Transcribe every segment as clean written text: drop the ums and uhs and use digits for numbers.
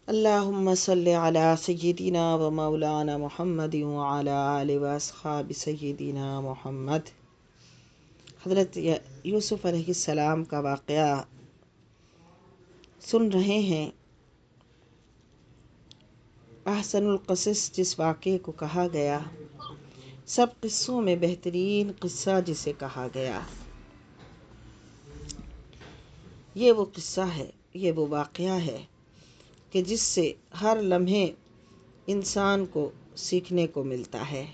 اللهم صل على سيدنا ومولانا محمد وعلى آل واصحاب سيدنا محمد۔ حضرت یوسف علیہ السلام کا واقعہ سن رہے ہیں۔ احسن القصص جس واقعے کو کہا گیا، سب قصوں میں بہترین قصہ جسے کہا گیا، یہ وہ قصہ ہے، یہ وہ واقعہ ہے کہ جس سے ہر لمحے انسان کو سیکھنے کو ملتا ہے۔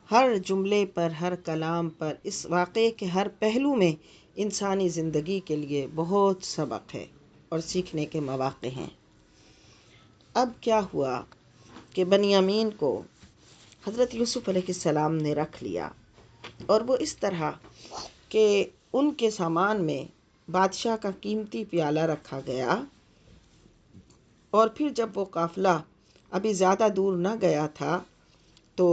ہر جملے پر، ہر کلام پر، اس واقعے کے ہر پہلو میں انسانی زندگی کے لیے بہت سبق ہے اور سیکھنے کے مواقع ہیں۔ اب کیا ہوا کہ بنیامین کو حضرت یوسف علیہ السلام نے رکھ لیا، اور وہ اس طرح کہ ان کے سامان میں بادشاہ کا قیمتی پیالہ رکھا گیا، اور پھر جب وہ قافلہ ابھی زیادہ دور نہ گیا تھا تو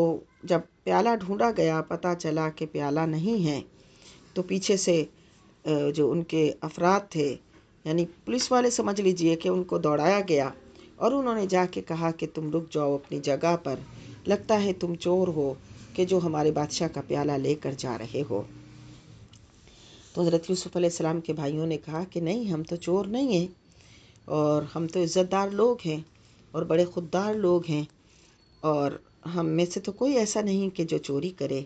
جب پیالہ ڈھونڈا گیا، پتہ چلا کہ پیالہ نہیں ہے، تو پیچھے سے جو ان کے افراد تھے، یعنی پولیس والے سمجھ لیجئے، کہ ان کو دوڑایا گیا اور انہوں نے جا کے کہا کہ تم رک جاؤ اپنی جگہ پر، لگتا ہے تم چور ہو کہ جو ہمارے بادشاہ کا پیالہ لے کر جا رہے ہو۔ تو حضرت یوسف علیہ السلام کے بھائیوں نے کہا کہ نہیں، ہم تو چور نہیں ہیں، اور ہم تو عزت دار لوگ ہیں اور بڑے خوددار لوگ ہیں، اور ہم میں سے تو کوئی ایسا نہیں کہ جو چوری کرے۔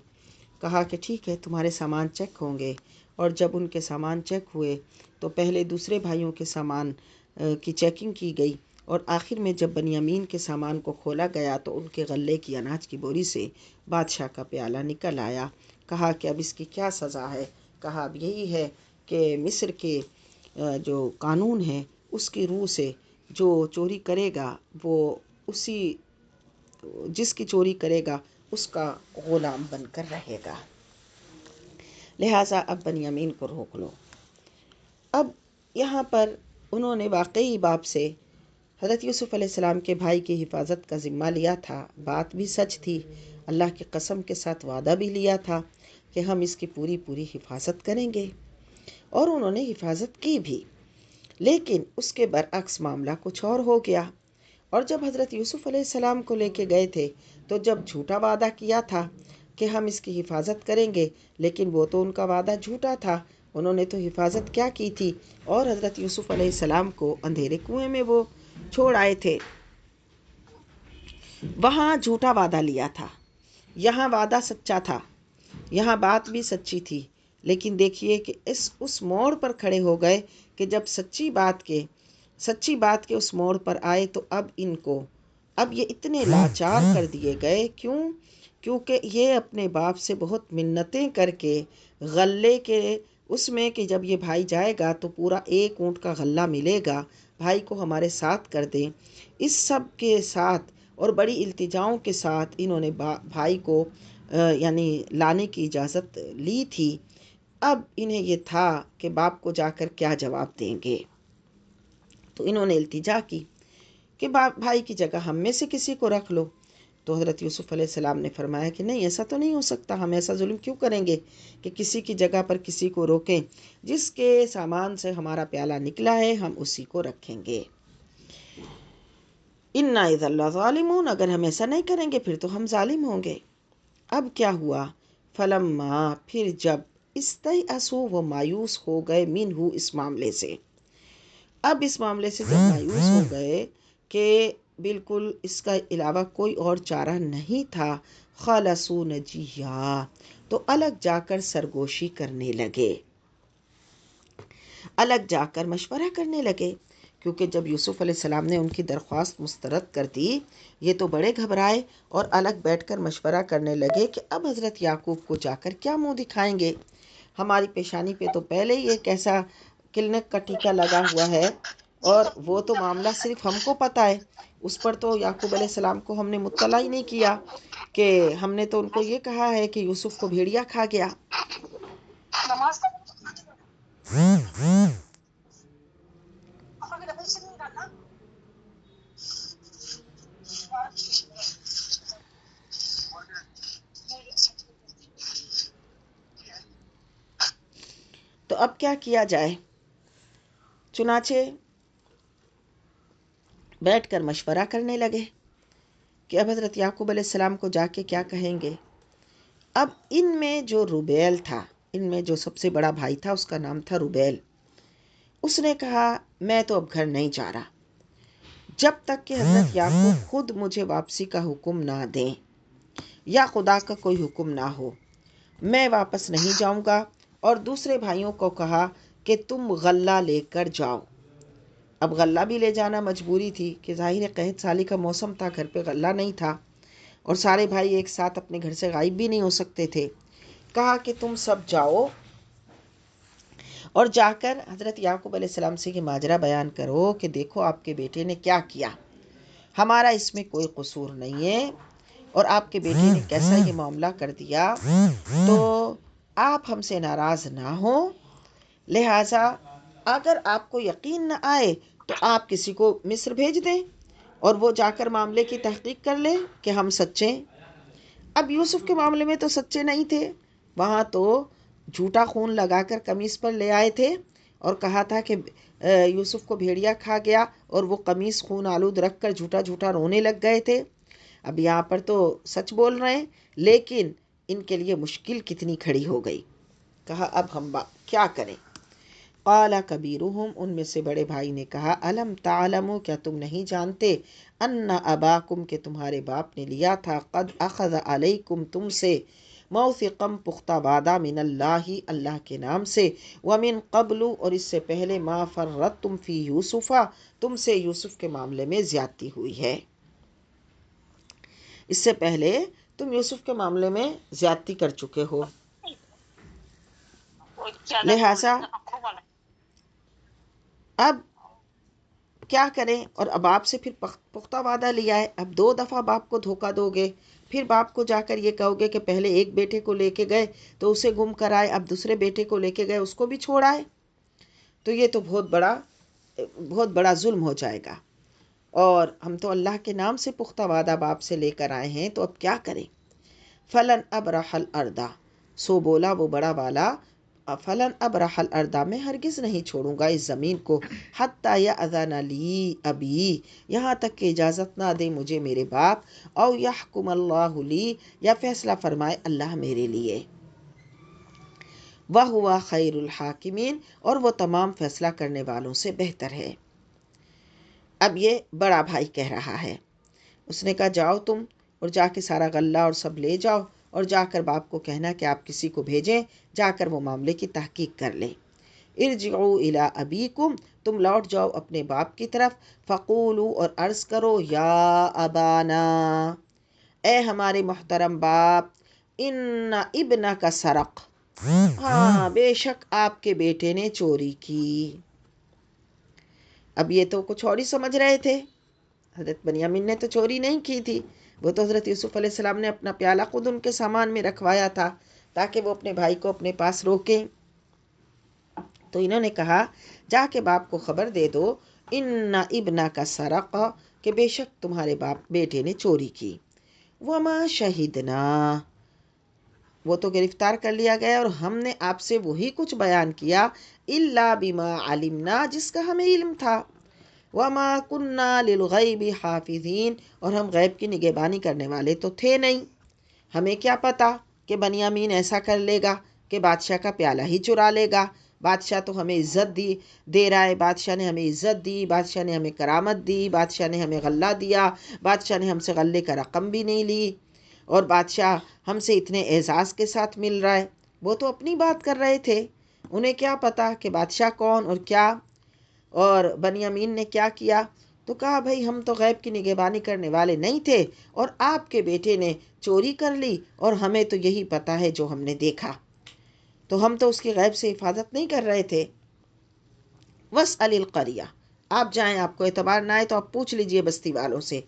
کہا کہ ٹھیک ہے، تمہارے سامان چیک ہوں گے۔ اور جب ان کے سامان چیک ہوئے تو پہلے دوسرے بھائیوں کے سامان کی چیکنگ کی گئی، اور آخر میں جب بنیامین کے سامان کو کھولا گیا تو ان کے غلے کی اناج کی بوری سے بادشاہ کا پیالہ نکل آیا۔ کہا کہ اب اس کی کیا سزا ہے؟ کہا اب یہی ہے کہ مصر کے جو قانون ہے اس کی روح سے جو چوری کرے گا وہ اسی جس کی چوری کرے گا اس کا غلام بن کر رہے گا، لہٰذا اب بنیامین کو روک لو۔ اب یہاں پر انہوں نے واقعی باپ سے حضرت یوسف علیہ السلام کے بھائی کی حفاظت کا ذمہ لیا تھا، بات بھی سچ تھی، اللہ کی قسم کے ساتھ وعدہ بھی لیا تھا کہ ہم اس کی پوری پوری حفاظت کریں گے، اور انہوں نے حفاظت کی بھی۔ لیکن اس کے برعکس معاملہ کچھ اور ہو گیا، اور جب حضرت یوسف علیہ السلام کو لے کے گئے تھے تو جب جھوٹا وعدہ کیا تھا کہ ہم اس کی حفاظت کریں گے، لیکن وہ تو ان کا وعدہ جھوٹا تھا، انہوں نے تو حفاظت کیا کی تھی، اور حضرت یوسف علیہ السلام کو اندھیرے کنویں میں وہ چھوڑ آئے تھے۔ وہاں جھوٹا وعدہ لیا تھا، یہاں وعدہ سچا تھا، یہاں بات بھی سچی تھی، لیکن دیکھیے کہ اس موڑ پر کھڑے ہو گئے کہ جب سچی بات کے اس موڑ پر آئے تو اب یہ اتنے لاچار کر دیے گئے۔ کیونکہ یہ اپنے باپ سے بہت منتیں کر کے غلے کے اس میں کہ جب یہ بھائی جائے گا تو پورا 1 اونٹ کا غلہ ملے گا، بھائی کو ہمارے ساتھ کر دیں، اس سب کے ساتھ اور بڑی التجاؤں کے ساتھ انہوں نے بھائی کو یعنی لانے کی اجازت لی تھی۔ اب انہیں یہ تھا کہ باپ کو جا کر کیا جواب دیں گے، تو انہوں نے التجا کی کہ بھائی کی جگہ ہم میں سے کسی کو رکھ لو۔ تو حضرت یوسف علیہ السلام نے فرمایا کہ نہیں، ایسا تو نہیں ہو سکتا، ہم ایسا ظلم کیوں کریں گے کہ کسی کی جگہ پر کسی کو روکیں، جس کے سامان سے ہمارا پیالہ نکلا ہے ہم اسی کو رکھیں گے۔ اِنَّا اِذًا لَظَالِمُونَ، اگر ہم ایسا نہیں کریں گے پھر تو ہم ظالم ہوں گے۔ اب کیا ہوا؟ فَلَمَّا، پھر جب اسْتَيْأَسُوا، وہ مایوس ہو گئے، مِنْہُ، اس معاملے سے، اب اس معاملے سے جب مایوس ہو گئے کہ بالکل اس کا علاوہ کوئی اور چارہ نہیں تھا، خَلَصُوا نَجِيًّا، تو الگ جا کر سرگوشی کرنے لگے، الگ جا کر مشورہ کرنے لگے، کیونکہ جب یوسف علیہ السلام نے ان کی درخواست مسترد کر دی، یہ تو بڑے گھبرائے اور الگ بیٹھ کر مشورہ کرنے لگے کہ اب حضرت یعقوب کو جا کر کیا منہ دکھائیں گے، ہماری پیشانی پہ تو پہلے ہی ایک ایسا کلنک کا ٹیکہ لگا ہوا ہے، اور وہ تو معاملہ صرف ہم کو پتہ ہے، اس پر تو یعقوب علیہ السلام کو ہم نے مطلع ہی نہیں کیا، کہ ہم نے تو ان کو یہ کہا ہے کہ یوسف کو بھیڑیا کھا گیا۔ تو اب کیا کیا جائے؟ چنانچہ بیٹھ کر مشورہ کرنے لگے کہ اب حضرت یعقوب علیہ السلام کو جا کے کیا کہیں گے۔ اب ان میں جو روبیل تھا، ان میں جو سب سے بڑا بھائی تھا، اس کا نام تھا روبیل، اس نے کہا میں تو اب گھر نہیں جا رہا جب تک کہ حضرت یعقوب خود مجھے واپسی کا حکم نہ دیں یا خدا کا کوئی حکم نہ ہو، میں واپس نہیں جاؤں گا۔ اور دوسرے بھائیوں کو کہا کہ تم غلہ لے کر جاؤ۔ اب غلہ بھی لے جانا مجبوری تھی کہ ظاہر قحط سالی کا موسم تھا، گھر پہ غلہ نہیں تھا اور سارے بھائی ایک ساتھ اپنے گھر سے غائب بھی نہیں ہو سکتے تھے۔ کہا کہ تم سب جاؤ اور جا کر حضرت یعقوب علیہ السلام سے یہ ماجرا بیان کرو کہ دیکھو آپ کے بیٹے نے کیا کیا، ہمارا اس میں کوئی قصور نہیں ہے اور آپ کے بیٹے نے کیسا یہ معاملہ کر دیا، تو آپ ہم سے ناراض نہ ہوں، لہٰذا اگر آپ کو یقین نہ آئے تو آپ کسی کو مصر بھیج دیں اور وہ جا کر معاملے کی تحقیق کر لیں کہ ہم سچے ہیں۔ اب یوسف کے معاملے میں تو سچے نہیں تھے، وہاں تو جھوٹا خون لگا کر قمیص پر لے آئے تھے اور کہا تھا کہ یوسف کو بھیڑیا کھا گیا اور وہ قمیص خون آلود رکھ کر جھوٹا جھوٹا رونے لگ گئے تھے۔ اب یہاں پر تو سچ بول رہے ہیں، لیکن ان کے لیے مشکل کتنی کھڑی ہو گئی۔ کہا اب ہم کیا کریں؟ قال کبیرہم، ان میں سے بڑے بھائی نے کہا الم تعلموا، کیا تم نہیں جانتے، ان اباکم، کہ تمہارے باپ نے لیا تھا، قد اخذ علیکم، تم سے، موثقا، پختہ وعدہ، من اللہ، اللہ کے نام سے، ومن قبل، اور اس سے پہلے، ما فرطتم فی یوسف، تم سے یوسف کے معاملے میں زیادتی ہوئی ہے، اس سے پہلے تم یوسف کے معاملے میں زیادتی کر چکے ہو، لہٰذا اب کیا کریں؟ اور اب آپ سے پھر پختہ وعدہ لیا ہے، اب 2 دفعہ باپ کو دھوکہ دو گے، پھر باپ کو جا کر یہ کہو گے کہ پہلے ایک بیٹے کو لے کے گئے تو اسے گم کرائے، اب دوسرے بیٹے کو لے کے گئے اس کو بھی چھوڑائے، تو یہ تو بہت بڑا ظلم ہو جائے گا، اور ہم تو اللہ کے نام سے پختہ وعدہ باپ سے لے کر آئے ہیں، تو اب کیا کریں؟ فلن ابرح الارض، سو بولا وہ بڑا والا، فلن ابرح الارض، میں ہرگز نہیں چھوڑوں گا اس زمین کو، حتی یأذن لی ابی، یہاں تک کہ اجازت نہ دے مجھے میرے باپ، او یحکم اللہ لی، یا فیصلہ فرمائے اللہ میرے لیے، وہو خیر الحاکمین، اور وہ تمام فیصلہ کرنے والوں سے بہتر ہے۔ اب یہ بڑا بھائی کہہ رہا ہے، اس نے کہا جاؤ تم اور جا کے سارا غلہ اور سب لے جاؤ اور جا کر باپ کو کہنا کہ آپ کسی کو بھیجیں، جا کر وہ معاملے کی تحقیق کر لیں۔ ارجعوا الی ابیکم، تم لوٹ جاؤ اپنے باپ کی طرف، فقولوا، اور عرض کرو، یا ابانا، اے ہمارے محترم باپ، ان ابنک سرق، ہاں بے شک آپ کے بیٹے نے چوری کی۔ اب یہ تو کچھ اور ہی سمجھ رہے تھے، حضرت بنیامین نے تو چوری نہیں کی تھی، وہ تو حضرت یوسف علیہ السلام نے اپنا پیالہ خود ان کے سامان میں رکھوایا تھا تاکہ وہ اپنے بھائی کو اپنے پاس روکیں۔ تو انہوں نے کہا جا کے باپ کو خبر دے دو، ان ابنا کا سرق، کہ بے شک تمہارے بیٹے نے چوری کی، وما شہدنا، وہ تو گرفتار کر لیا گیا اور ہم نے آپ سے وہی کچھ بیان کیا، الا بما علمنا، جس کا ہمیں علم تھا، وما کننا للغیب حافظین، اور ہم غیب کی نگہبانی کرنے والے تو تھے نہیں، ہمیں کیا پتا کہ بنیامین ایسا کر لے گا کہ بادشاہ کا پیالہ ہی چرا لے گا، بادشاہ تو ہمیں عزت دے رہا ہے، بادشاہ نے ہمیں عزت دی، بادشاہ نے ہمیں کرامت دی، بادشاہ نے ہمیں غلہ دیا، بادشاہ نے ہم سے غلے کا رقم بھی نہیں لی، اور بادشاہ ہم سے اتنے اعزاز کے ساتھ مل رہا ہے۔ وہ تو اپنی بات کر رہے تھے، انہیں کیا پتا کہ بادشاہ کون اور کیا، اور بنیامین نے کیا کیا۔ تو کہا بھائی ہم تو غیب کی نگہبانی کرنے والے نہیں تھے اور آپ کے بیٹے نے چوری کر لی، اور ہمیں تو یہی پتا ہے جو ہم نے دیکھا، تو ہم تو اس کی غیب سے حفاظت نہیں کر رہے تھے۔ واسأل القریہ، آپ جائیں، آپ کو اعتبار نہ آئے تو آپ پوچھ لیجئے بستی والوں سے،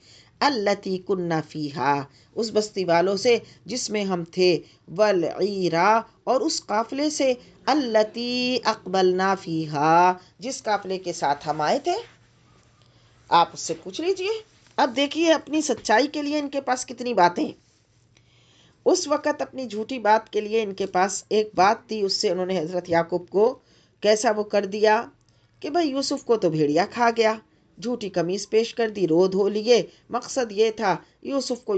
التی کننا فیہا، اس بستی والوں سے جس میں ہم تھے، والعیرا، اور اس قافلے سے، التی اقبلنا فیہا، جس قافلے کے ساتھ ہم آئے تھے، آپ اس سے پوچھ لیجئے۔ اب دیکھیے اپنی سچائی کے لیے ان کے پاس کتنی باتیں، اس وقت اپنی جھوٹی بات کے لیے ان کے پاس ایک بات تھی، اس سے انہوں نے حضرت یعقوب کو کیسا وہ کر دیا کہ بھائی یوسف کو تو بھیڑیا کھا گیا، جھوٹی قمیص پیش کر دی، رو دھو لیے۔ مقصد یہ تھا یوسف کو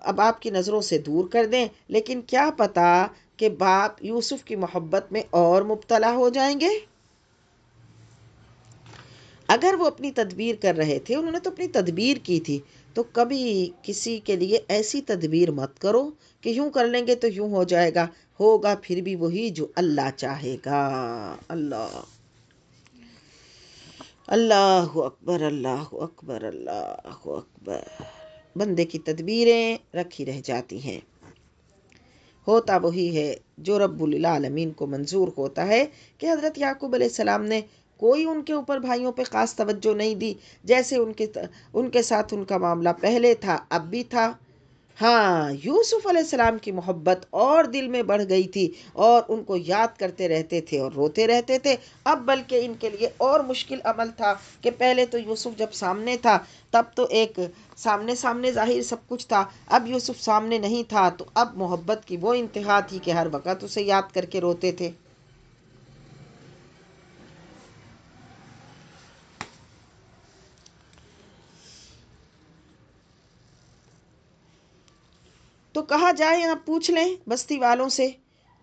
اب آپ کی نظروں سے دور کر دیں، لیکن کیا پتا کہ باپ یوسف کی محبت میں اور مبتلا ہو جائیں گے۔ اگر وہ اپنی تدبیر کر رہے تھے، انہوں نے تو اپنی تدبیر کی تھی، تو کبھی کسی کے لیے ایسی تدبیر مت کرو کہ یوں کر لیں گے تو یوں ہو جائے گا، ہوگا پھر بھی وہی جو اللہ چاہے گا۔ اللہ اللہ اکبر، اللہ اکبر، اللہ اکبر۔ بندے کی تدبیریں رکھی رہ جاتی ہیں، ہوتا وہی ہے جو رب العالمین کو منظور ہوتا ہے۔ کہ حضرت یعقوب علیہ السلام نے کوئی ان کے اوپر بھائیوں پہ خاص توجہ نہیں دی، جیسے ان کے ساتھ ان کا معاملہ پہلے تھا اب بھی تھا۔ ہاں، یوسف علیہ السلام کی محبت اور دل میں بڑھ گئی تھی، اور ان کو یاد کرتے رہتے تھے اور روتے رہتے تھے۔ اب بلکہ ان کے لیے اور مشکل عمل تھا کہ پہلے تو یوسف جب سامنے تھا تب تو ایک سامنے ظاہر سب کچھ تھا، اب یوسف سامنے نہیں تھا تو اب محبت کی وہ انتہا تھی کہ ہر وقت اسے یاد کر کے روتے تھے۔ تو کہا جائے، یہاں پوچھ لیں بستی والوں سے،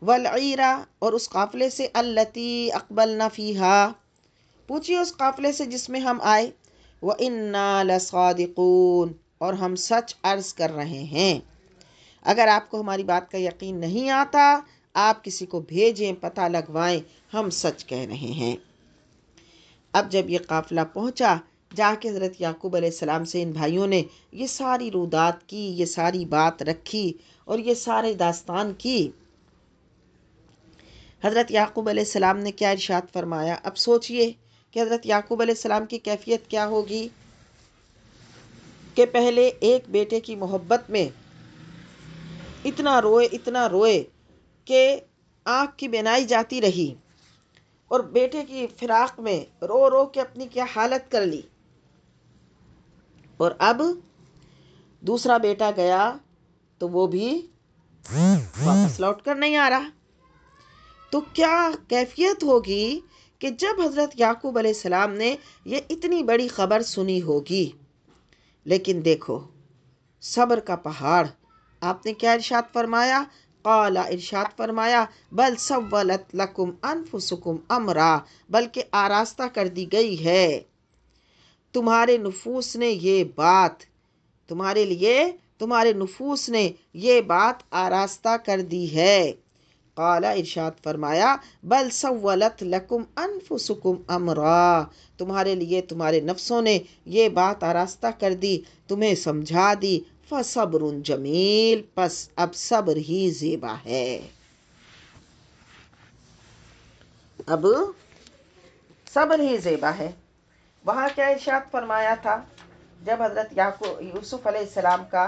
والعیرہ، اور اس قافلے سے، التی اقبلنا فیہا، پوچھئے اس قافلے سے جس میں ہم آئے، وَإِنَّا لَصَادِقُونَ، اور ہم سچ عرض کر رہے ہیں۔ اگر آپ کو ہماری بات کا یقین نہیں آتا، آپ کسی کو بھیجیں، پتہ لگوائیں، ہم سچ کہہ رہے ہیں۔ اب جب یہ قافلہ پہنچا، جا کے حضرت یعقوب علیہ السلام سے ان بھائیوں نے یہ ساری رودات کی، یہ ساری بات رکھی اور یہ سارے داستان کی۔ حضرت یعقوب علیہ السلام نے کیا ارشاد فرمایا؟ اب سوچئے کہ حضرت یعقوب علیہ السلام کی کیفیت کیا ہوگی کہ پہلے ایک بیٹے کی محبت میں اتنا روئے کہ آنکھ کی بینائی جاتی رہی، اور بیٹے کی فراق میں رو رو کے اپنی کیا حالت کر لی، اور اب دوسرا بیٹا گیا تو وہ بھی واپس لوٹ کر نہیں آ رہا، تو کیا کیفیت ہوگی کہ جب حضرت یعقوب علیہ السلام نے یہ اتنی بڑی خبر سنی ہوگی۔ لیکن دیکھو صبر کا پہاڑ، آپ نے کیا ارشاد فرمایا؟ قال، ارشاد فرمایا، بل سولت لکم انفسکم امرا، بلکہ آراستہ کر دی گئی ہے تمہارے نفوس نے یہ بات، تمہارے لیے تمہارے نفوس نے یہ بات آراستہ کر دی ہے۔ قال، ارشاد فرمایا، بل سولت لکم انفسکم امرا، تمہارے لیے تمہارے نفسوں نے یہ بات آراستہ کر دی، تمہیں سمجھا دی، فصبر جمیل، پس اب صبر ہی زیبا ہے۔ اب صبر ہی زیبا ہے۔ وہاں کیا ارشاد فرمایا تھا؟ جب حضرت یوسف علیہ السلام کا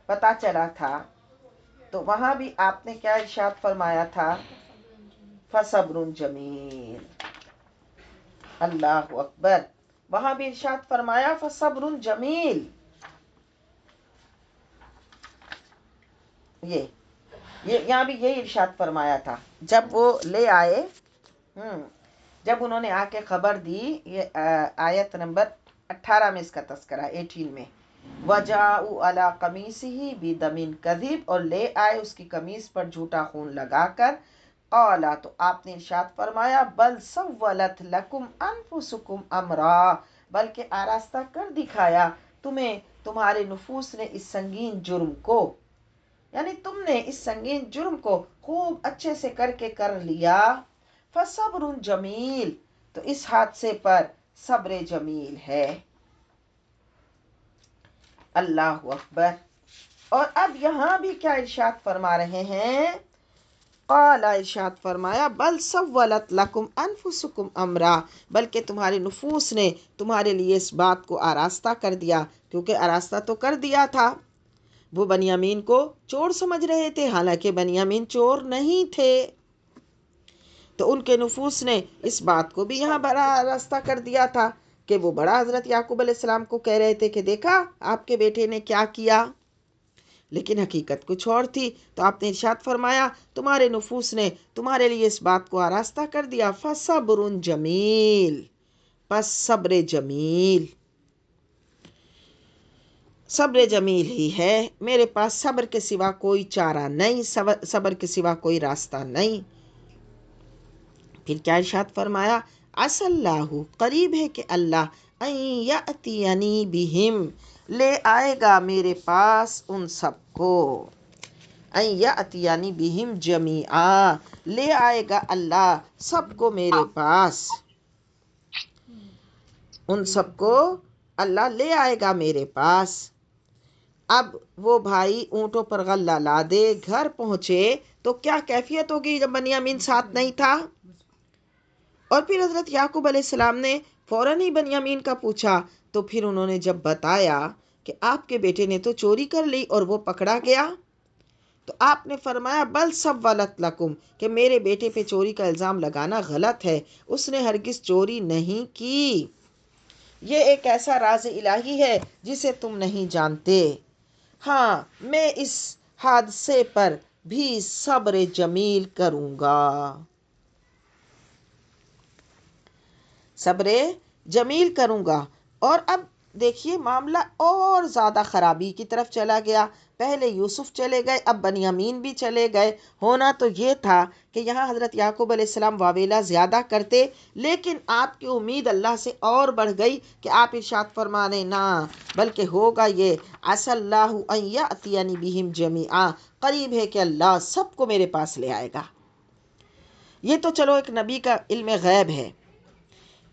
پتہ چلا تھا تو وہاں بھی آپ نے کیا ارشاد فرمایا تھا؟ فصبر جمیل، اللہ اکبر۔ وہاں بھی ارشاد فرمایا فصبر جمیل۔ یہاں بھی یہی ارشاد فرمایا تھا جب وہ لے آئے، جب انہوں نے آ کے خبر دی، یہ آیت نمبر 18 میں اس کا تذکرہ، 18 میں، وَجَاءُوا عَلَىٰ قَمِيصِهِ بِدَمٍ كَذِبٍ، اور لے آئے اس کی قمیص پر جھوٹا خون لگا کر۔ قَالَ، تو آپ نے ارشاد فرمایا، بَلْ سَوَّلَتْ لَكُمْ أَنفُسُكُمْ أَمْرًا، بلکہ آراستہ کر دکھایا تمہیں تمہارے نفوس نے اس سنگین جرم کو، یعنی تم نے اس سنگین جرم کو خوب اچھے سے کر لیا۔ فصبر جمیل، تو اس حادثے پر صبر جمیل ہے۔ اللہ اکبر۔ اور اب یہاں بھی کیا ارشاد فرما رہے ہیں؟ قال، ارشاد فرمایا، بل سولت لکم انفسکم امرا، بلکہ تمہارے نفوس نے تمہارے لیے اس بات کو آراستہ کر دیا، کیونکہ آراستہ تو کر دیا تھا۔ وہ بنیامین کو چور سمجھ رہے تھے، حالانکہ بنیامین چور نہیں تھے، تو ان کے نفوس نے اس بات کو بھی یہاں بڑا آراستہ کر دیا تھا کہ وہ بڑا حضرت یعقوب علیہ السلام کو کہہ رہے تھے کہ دیکھا آپ کے بیٹے نے کیا کیا، لیکن حقیقت کچھ اور تھی۔ تو آپ نے ارشاد فرمایا تمہارے نفوس نے تمہارے لیے اس بات کو آراستہ کر دیا، فصبر جمیل، بس صبر جمیل ہی ہے، میرے پاس صبر کے سوا کوئی چارہ نہیں، صبر کے سوا کوئی راستہ نہیں۔ پھر کیا ارشاد فرمایا، عسى اللہ، قریب ہے کہ اللہ، ان یأتینی بہم، لے آئے گا میرے پاس ان سب کو، ان یأتینی بہم جمیعا، لے آئے گا اللہ سب کو میرے پاس، ان سب کو اللہ لے آئے گا میرے پاس۔ اب وہ بھائی اونٹوں پر غلہ لادے گھر پہنچے تو کیا کیفیت ہوگی جب بنیامین ساتھ نہیں تھا؟ اور پھر حضرت یعقوب علیہ السلام نے فوراً ہی بنیامین کا پوچھا، تو پھر انہوں نے جب بتایا کہ آپ کے بیٹے نے تو چوری کر لی اور وہ پکڑا گیا، تو آپ نے فرمایا بل سولت لکم، کہ میرے بیٹے پہ چوری کا الزام لگانا غلط ہے، اس نے ہرگز چوری نہیں کی، یہ ایک ایسا راز الہی ہے جسے تم نہیں جانتے۔ ہاں، میں اس حادثے پر بھی صبر جمیل کروں گا، صبر جمیل کروں گا۔ اور اب دیکھیے معاملہ اور زیادہ خرابی کی طرف چلا گیا، پہلے یوسف چلے گئے، اب بنیامین بھی چلے گئے۔ ہونا تو یہ تھا کہ یہاں حضرت یعقوب علیہ السلام واویلا زیادہ کرتے، لیکن آپ کی امید اللہ سے اور بڑھ گئی کہ آپ ارشاد فرمانے نہ، بلکہ ہوگا یہ، عسى اللہ ان یأتینی بہم جمیعا، قریب ہے کہ اللہ سب کو میرے پاس لے آئے گا۔ یہ تو چلو ایک نبی کا علم غیب ہے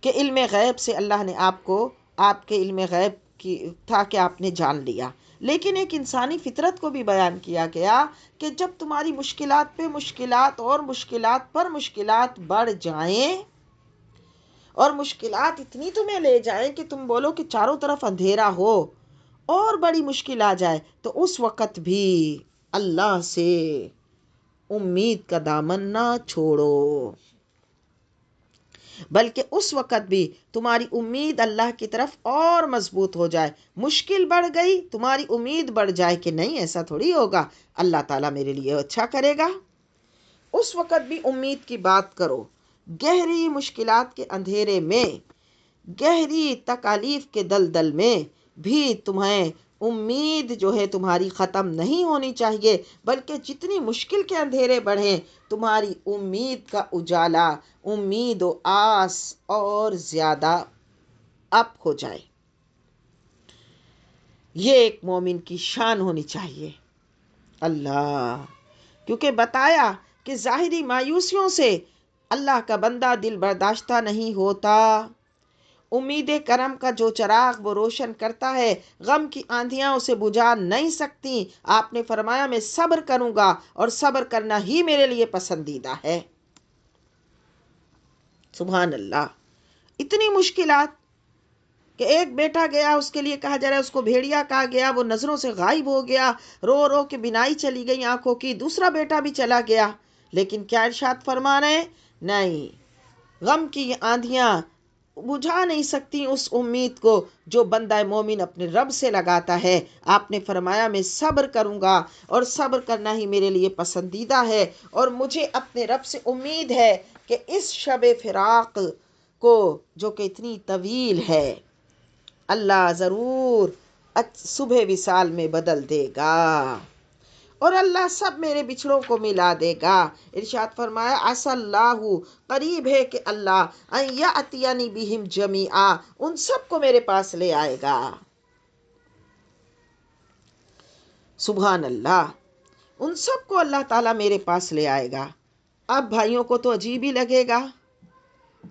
کہ علم غیب سے اللہ نے آپ کے علم غیب کی تھا کہ آپ نے جان لیا، لیکن ایک انسانی فطرت کو بھی بیان کیا گیا کہ جب تمہاری مشکلات پہ مشکلات اور مشکلات پر مشکلات بڑھ جائیں اور مشکلات اتنی تمہیں لے جائیں کہ تم بولو کہ چاروں طرف اندھیرا ہو اور بڑی مشکل آ جائے، تو اس وقت بھی اللہ سے امید کا دامن نہ چھوڑو، بلکہ اس وقت بھی تمہاری امید اللہ کی طرف اور مضبوط ہو جائے، مشکل بڑھ گئی تمہاری امید بڑھ جائے کہ نہیں ایسا تھوڑی ہوگا، اللہ تعالیٰ میرے لیے اچھا کرے گا، اس وقت بھی امید کی بات کرو۔ گہری مشکلات کے اندھیرے میں، گہری تکالیف کے دلدل میں بھی تمہیں امید جو ہے تمہاری ختم نہیں ہونی چاہیے، بلکہ جتنی مشکل کے اندھیرے بڑھیں تمہاری امید کا اجالا، امید و آس اور زیادہ اپ ہو جائے۔ یہ ایک مومن کی شان ہونی چاہیے۔ اللہ، کیونکہ بتایا کہ ظاہری مایوسیوں سے اللہ کا بندہ دل برداشتہ نہیں ہوتا، امید کرم کا جو چراغ وہ روشن کرتا ہے، غم کی آندھیاں اسے بجھا نہیں سکتی۔ آپ نے فرمایا میں صبر کروں گا اور صبر کرنا ہی میرے لیے پسندیدہ ہے۔ سبحان اللہ، اتنی مشکلات کہ ایک بیٹا گیا، اس کے لیے کہا جا رہا ہے اس کو بھیڑیا کہا گیا، وہ نظروں سے غائب ہو گیا، رو رو کے بینائی چلی گئی آنکھوں کی، دوسرا بیٹا بھی چلا گیا، لیکن کیا ارشاد فرما رہے ہیں، نہیں، غم کی آندھیاں بجھا نہیں سکتی اس امید کو جو بندہ مومن اپنے رب سے لگاتا ہے۔ آپ نے فرمایا میں صبر کروں گا اور صبر کرنا ہی میرے لیے پسندیدہ ہے، اور مجھے اپنے رب سے امید ہے کہ اس شب فراق کو جو کہ اتنی طویل ہے، اللہ ضرور صبح وصال میں بدل دے گا اور اللہ سب میرے بچھڑوں کو ملا دے گا۔ ارشاد فرمایا عسى اللہ، قریب ہے کہ اللہ، ان یأتینی بہم جمیعا، ان سب کو میرے پاس لے آئے گا۔ سبحان اللہ، ان سب کو اللہ تعالیٰ میرے پاس لے آئے گا۔ اب بھائیوں کو تو عجیب ہی لگے گا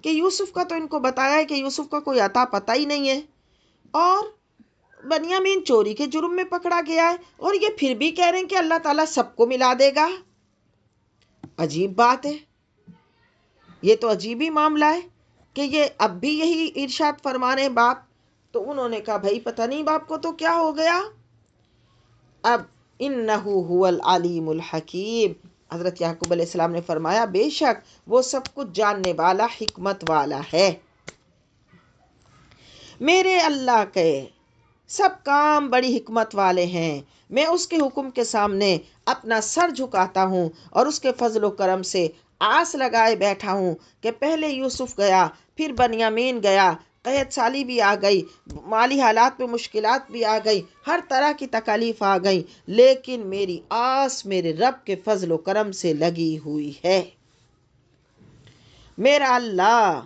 کہ یوسف کا تو ان کو بتایا ہے کہ یوسف کا کوئی عطا پتہ ہی نہیں ہے، اور بنیامین چوری کے جرم میں پکڑا گیا ہے، اور یہ پھر بھی کہہ رہے ہیں کہ اللہ تعالیٰ سب کو ملا دے گا۔ عجیب بات ہے، یہ تو عجیب ہی معاملہ ہے کہ یہ اب بھی یہی ارشاد فرمانے ہیں باپ۔ تو انہوں نے کہا بھائی پتہ نہیں باپ کو تو کیا ہو گیا۔ اب انہو هو العلیم الحکیم، حضرت یعقوب علیہ السلام نے فرمایا بے شک وہ سب کچھ جاننے والا، حکمت والا ہے۔ میرے اللہ کے سب کام بڑی حکمت والے ہیں، میں اس کے حکم کے سامنے اپنا سر جھکاتا ہوں اور اس کے فضل و کرم سے آس لگائے بیٹھا ہوں کہ پہلے یوسف گیا، پھر بنیامین گیا، قحط سالی بھی آ گئی، مالی حالات میں مشکلات بھی آ گئی، ہر طرح کی تکالیف آ گئی، لیکن میری آس میرے رب کے فضل و کرم سے لگی ہوئی ہے۔ میرا اللہ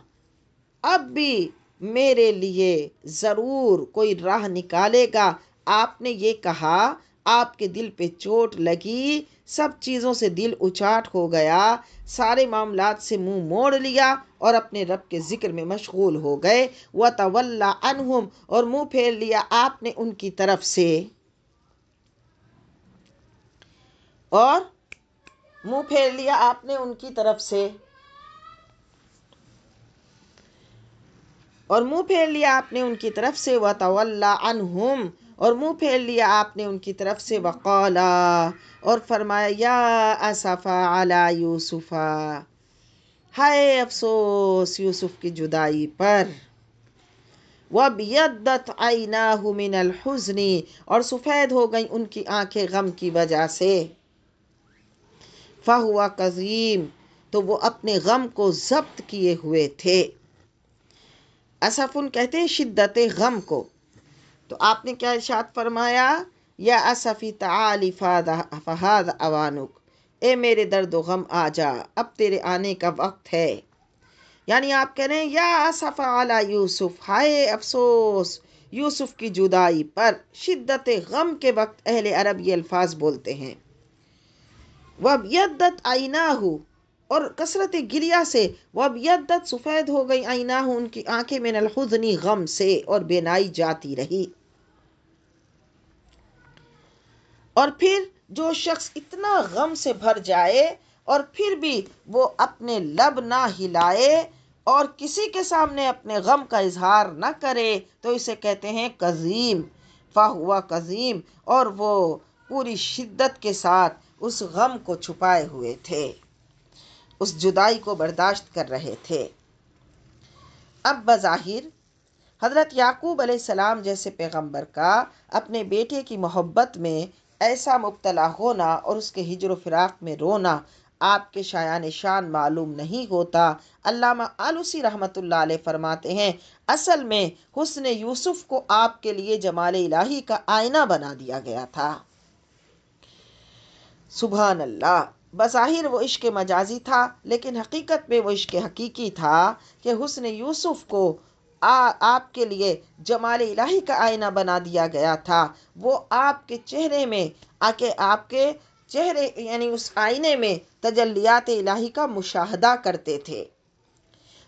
اب بھی میرے لیے ضرور کوئی راہ نکالے گا۔ آپ نے یہ کہا، آپ کے دل پہ چوٹ لگی، سب چیزوں سے دل اچاٹ ہو گیا، سارے معاملات سے منہ موڑ لیا اور اپنے رب کے ذکر میں مشغول ہو گئے۔ وَتَوَلَّى عَنْهُمْ، اور منہ پھیر لیا آپ نے ان کی طرف سے، اور منہ پھیر لیا آپ نے ان کی طرف سے، اور منہ پھیر لیا آپ نے ان کی طرف سے۔ وَتَوَلَّى عَنْهُمْ، اور منہ پھیر لیا آپ نے ان کی طرف سے۔ وَقَالَ، اور فرمایا، یا اسفا علی یوسف، ہائے افسوس یوسف کی جدائی پر۔ وَابْيَضَّتْ عَيْنَاهُ مِنَ الْحُزْنِ، اور سفید ہو گئیں ان کی آنکھیں غم کی وجہ سے۔ فَهُوَ كَظِيمٌ، تو وہ اپنے غم کو ضبط کیے ہوئے تھے۔ اسفن کہتے ہیں شدت غم کو۔ تو آپ نے کیا ارشاد فرمایا، یا اسفی تعالی فہذا اوانک، اے میرے درد و غم آ جا، اب تیرے آنے کا وقت ہے۔ یعنی آپ کہہ رہے ہیں، یا اسف علی یوسف، ہائے افسوس یوسف کی جدائی پر۔ شدت غم کے وقت اہل عرب یہ الفاظ بولتے ہیں۔ وَابْيَضَّتْ عَيْنَاهُ، اور کثرت گریہ سے، وَابْيَضَّتْ سفید ہو گئی، عَيْنَاهُ ان کی آنکھیں، من الحزن غم سے، اور بینائی جاتی رہی۔ اور پھر جو شخص اتنا غم سے بھر جائے اور پھر بھی وہ اپنے لب نہ ہلائے اور کسی کے سامنے اپنے غم کا اظہار نہ کرے تو اسے کہتے ہیں کظیم۔ فَهُوَ کظیم، اور وہ پوری شدت کے ساتھ اس غم کو چھپائے ہوئے تھے، اس جدائی کو برداشت کر رہے تھے۔ اب بظاہر حضرت یعقوب علیہ السلام جیسے پیغمبر کا اپنے بیٹے کی محبت میں ایسا مبتلا ہونا اور اس کے ہجر و فراق میں رونا آپ کے شایان شان معلوم نہیں ہوتا۔ علامہ آلوسی رحمۃ اللہ علیہ فرماتے ہیں، اصل میں حسن یوسف کو آپ کے لیے جمال الہی کا آئینہ بنا دیا گیا تھا۔ سبحان اللہ، بظاہر وہ عشق مجازی تھا لیکن حقیقت میں وہ عشق حقیقی تھا کہ حسن یوسف کو آپ کے لیے جمال الہی کا آئینہ بنا دیا گیا تھا۔ وہ آپ کے چہرے میں آپ کے چہرے یعنی اس آئینے میں تجلیات الہی کا مشاہدہ کرتے تھے۔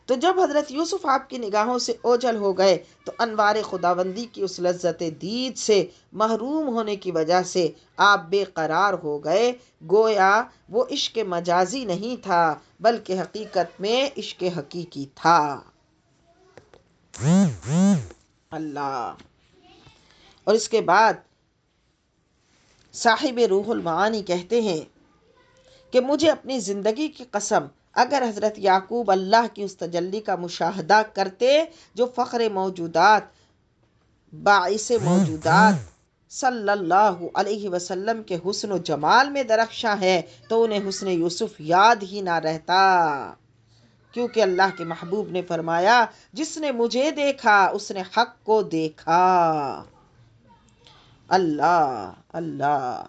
تو جب حضرت یوسف آپ کی نگاہوں سے اوجھل ہو گئے تو انوار خداوندی کی اس لذت دید سے محروم ہونے کی وجہ سے آپ بے قرار ہو گئے، گویا وہ عشق مجازی نہیں تھا بلکہ حقیقت میں عشق حقیقی تھا۔ اللہ۔ اور اس کے بعد صاحب روح المعانی کہتے ہیں کہ مجھے اپنی زندگی کی قسم، اگر حضرت یعقوب اللہ کی اس تجلی کا مشاہدہ کرتے جو فخر موجودات، باعث موجودات صلی اللہ علیہ وسلم کے حسن و جمال میں درخشاں ہے، تو انہیں حسن یوسف یاد ہی نہ رہتا، کیونکہ اللہ کے محبوب نے فرمایا، جس نے مجھے دیکھا اس نے حق کو دیکھا۔ اللہ اللہ۔